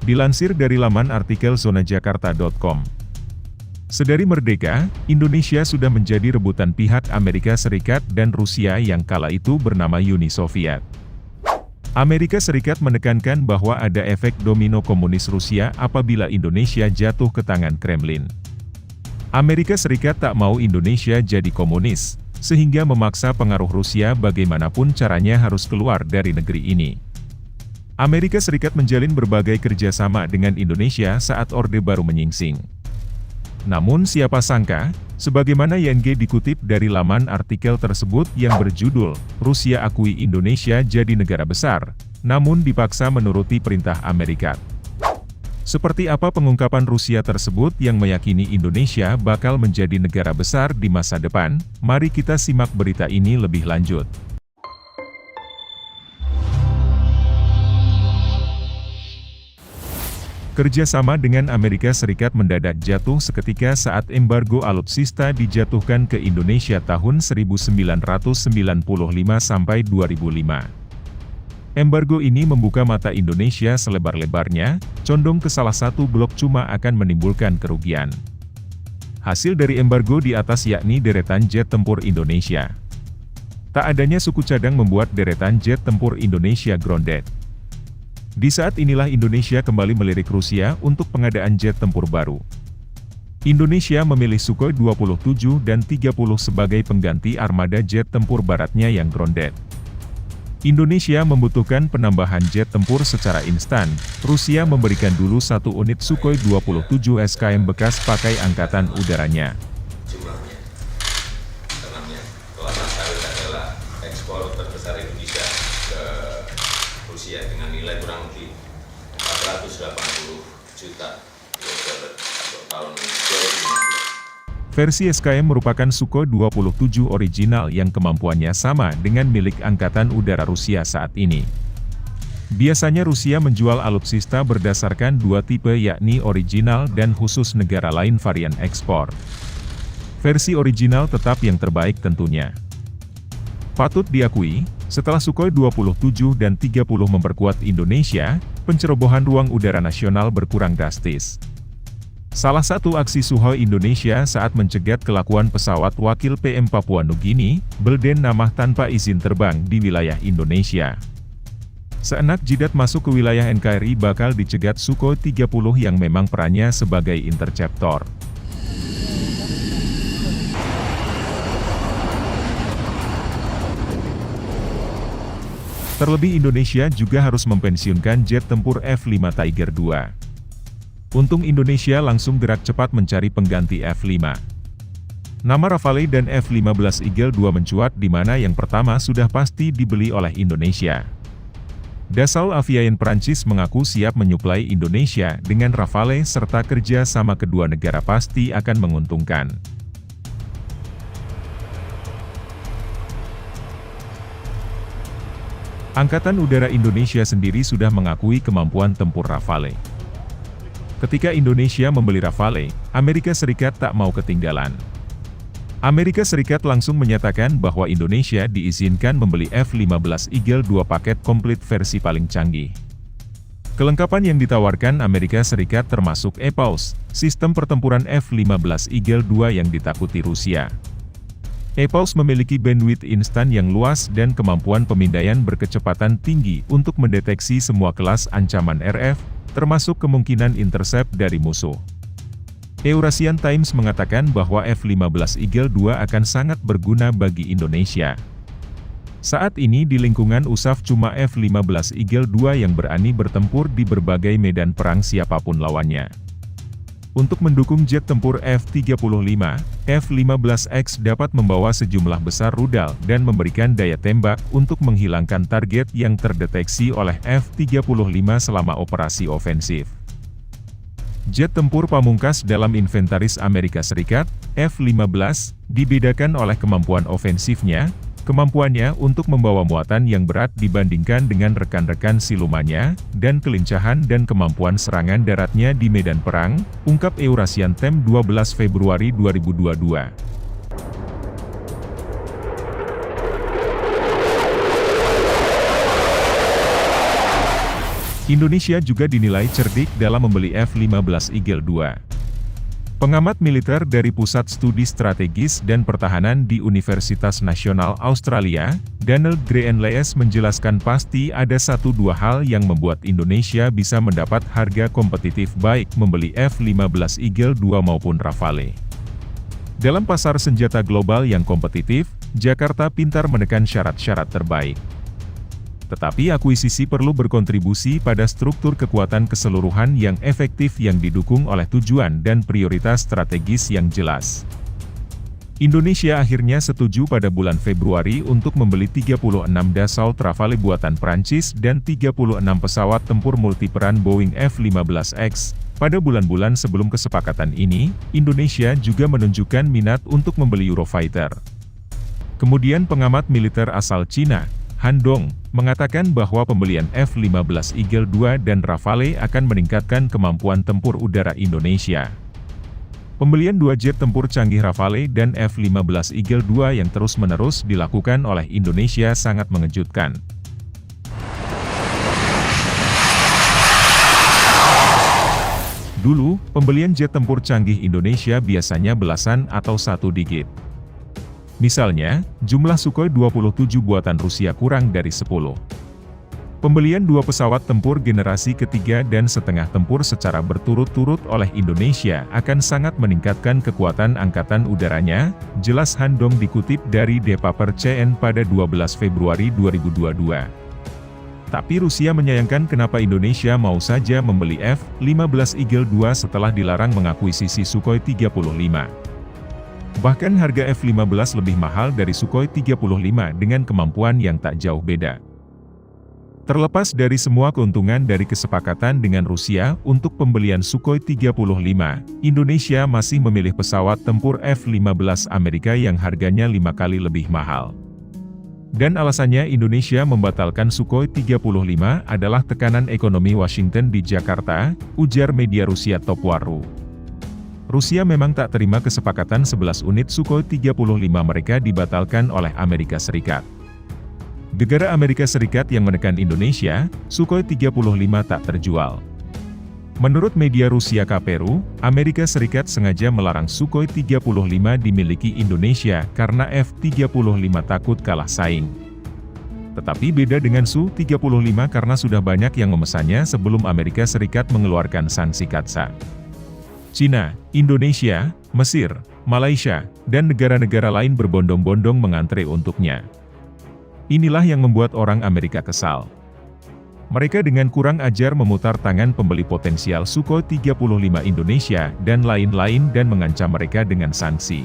Dilansir dari laman artikel zonajakarta.com. Sedari merdeka, Indonesia sudah menjadi rebutan pihak Amerika Serikat dan Rusia yang kala itu bernama Uni Soviet. Amerika Serikat menekankan bahwa ada efek domino komunis Rusia apabila Indonesia jatuh ke tangan Kremlin. Amerika Serikat tak mau Indonesia jadi komunis, sehingga memaksa pengaruh Rusia bagaimanapun caranya harus keluar dari negeri ini. Amerika Serikat menjalin berbagai kerjasama dengan Indonesia saat Orde Baru menyingsing. Namun siapa sangka, sebagaimana YNG dikutip dari laman artikel tersebut yang berjudul, Rusia akui Indonesia jadi negara besar, namun dipaksa menuruti perintah Amerika. Seperti apa pengungkapan Rusia tersebut yang meyakini Indonesia bakal menjadi negara besar di masa depan? Mari kita simak berita ini lebih lanjut. Kerjasama dengan Amerika Serikat mendadak jatuh seketika saat embargo alutsista dijatuhkan ke Indonesia tahun 1995 sampai 2005. Embargo ini membuka mata Indonesia selebar-lebarnya, condong ke salah satu blok cuma akan menimbulkan kerugian. Hasil dari embargo di atas yakni deretan jet tempur Indonesia. Tak adanya suku cadang membuat deretan jet tempur Indonesia grounded. Di saat inilah Indonesia kembali melirik Rusia untuk pengadaan jet tempur baru. Indonesia memilih Sukhoi 27 dan 30 sebagai pengganti armada jet tempur baratnya yang grounded. Indonesia membutuhkan penambahan jet tempur secara instan. Rusia memberikan dulu 1 unit Sukhoi 27 SKM bekas pakai angkatan udaranya. Jumlahnya, kelas sawit adalah ekspor terbesar Indonesia ke Rusia dengan nilai kurang lebih 480 juta dolar untuk tahun 2015. Versi SKM merupakan Sukhoi 27 original yang kemampuannya sama dengan milik Angkatan Udara Rusia saat ini. Biasanya Rusia menjual alutsista berdasarkan 2 tipe yakni original dan khusus negara lain varian ekspor. Versi original tetap yang terbaik tentunya. Patut diakui, setelah Sukhoi 27 dan 30 memperkuat Indonesia, pencerobohan ruang udara nasional berkurang drastis. Salah satu aksi Sukhoi Indonesia saat mencegat kelakuan pesawat wakil PM Papua Nugini, Belden Namah tanpa izin terbang di wilayah Indonesia. Seenak jidat masuk ke wilayah NKRI bakal dicegat Sukhoi 30 yang memang perannya sebagai interceptor. Terlebih Indonesia juga harus mempensiunkan jet tempur F-5 Tiger II. Untung Indonesia langsung gerak cepat mencari pengganti F-5. Nama Rafale dan F-15 Eagle II mencuat di mana yang pertama sudah pasti dibeli oleh Indonesia. Dassault Aviation Prancis mengaku siap menyuplai Indonesia dengan Rafale serta kerja sama kedua negara pasti akan menguntungkan. Angkatan Udara Indonesia sendiri sudah mengakui kemampuan tempur Rafale. Ketika Indonesia membeli Rafale, Amerika Serikat tak mau ketinggalan. Amerika Serikat langsung menyatakan bahwa Indonesia diizinkan membeli F-15 Eagle II paket komplit versi paling canggih. Kelengkapan yang ditawarkan Amerika Serikat termasuk EPAUS, sistem pertempuran F-15 Eagle II yang ditakuti Rusia. EPAUS memiliki bandwidth instan yang luas dan kemampuan pemindaian berkecepatan tinggi untuk mendeteksi semua kelas ancaman RF, termasuk kemungkinan intercept dari musuh. Eurasian Times mengatakan bahwa F-15 Eagle II akan sangat berguna bagi Indonesia. Saat ini di lingkungan USAF cuma F-15 Eagle II yang berani bertempur di berbagai medan perang siapapun lawannya. Untuk mendukung jet tempur F-35, F-15X dapat membawa sejumlah besar rudal dan memberikan daya tembak untuk menghilangkan target yang terdeteksi oleh F-35 selama operasi ofensif. Jet tempur pamungkas dalam inventaris Amerika Serikat, F-15, dibedakan oleh kemampuan ofensifnya, kemampuannya untuk membawa muatan yang berat dibandingkan dengan rekan-rekan silumannya, dan kelincahan dan kemampuan serangan daratnya di medan perang, ungkap Eurasian Times 12 Februari 2022. Indonesia juga dinilai cerdik dalam membeli F-15 Eagle II. Pengamat militer dari Pusat Studi Strategis dan Pertahanan di Universitas Nasional Australia, Daniel Greenlees menjelaskan pasti ada 1-2 hal yang membuat Indonesia bisa mendapat harga kompetitif baik membeli F-15 Eagle II maupun Rafale. Dalam pasar senjata global yang kompetitif, Jakarta pintar menekan syarat-syarat terbaik. Tetapi akuisisi perlu berkontribusi pada struktur kekuatan keseluruhan yang efektif yang didukung oleh tujuan dan prioritas strategis yang jelas. Indonesia akhirnya setuju pada bulan Februari untuk membeli 36 Dassault Rafale buatan Prancis dan 36 pesawat tempur multiperan Boeing F-15X. Pada bulan-bulan sebelum kesepakatan ini, Indonesia juga menunjukkan minat untuk membeli Eurofighter. Kemudian pengamat militer asal Cina, Han Dong, mengatakan bahwa pembelian F-15 Eagle II dan Rafale akan meningkatkan kemampuan tempur udara Indonesia. Pembelian 2 jet tempur canggih Rafale dan F-15 Eagle II yang terus-menerus dilakukan oleh Indonesia sangat mengejutkan. Dulu, pembelian jet tempur canggih Indonesia biasanya belasan atau 1 digit. Misalnya, jumlah Sukhoi 27 buatan Rusia kurang dari 10. Pembelian 2 pesawat tempur generasi ketiga dan setengah tempur secara berturut-turut oleh Indonesia akan sangat meningkatkan kekuatan angkatan udaranya, jelas Han Dong dikutip dari Depaper CN pada 12 Februari 2022. Tapi Rusia menyayangkan kenapa Indonesia mau saja membeli F-15 Eagle II setelah dilarang mengakuisisi Sukhoi 35. Bahkan harga F-15 lebih mahal dari Sukhoi 35 dengan kemampuan yang tak jauh beda. Terlepas dari semua keuntungan dari kesepakatan dengan Rusia untuk pembelian Sukhoi 35, Indonesia masih memilih pesawat tempur F-15 Amerika yang harganya 5 kali lebih mahal. Dan alasannya Indonesia membatalkan Sukhoi 35 adalah tekanan ekonomi Washington di Jakarta, ujar media Rusia Topwaru. Rusia memang tak terima kesepakatan 11 unit Sukhoi 35 mereka dibatalkan oleh Amerika Serikat. Gegara Amerika Serikat yang menekan Indonesia, Sukhoi 35 tak terjual. Menurut media Rusia KPRU, Amerika Serikat sengaja melarang Sukhoi 35 dimiliki Indonesia karena F-35 takut kalah saing. Tetapi beda dengan Su-35 karena sudah banyak yang memesannya sebelum Amerika Serikat mengeluarkan sanksi Katsa. Cina, Indonesia, Mesir, Malaysia, dan negara-negara lain berbondong-bondong mengantre untuknya. Inilah yang membuat orang Amerika kesal. Mereka dengan kurang ajar memutar tangan pembeli potensial Sukhoi 35 Indonesia dan lain-lain dan mengancam mereka dengan sanksi.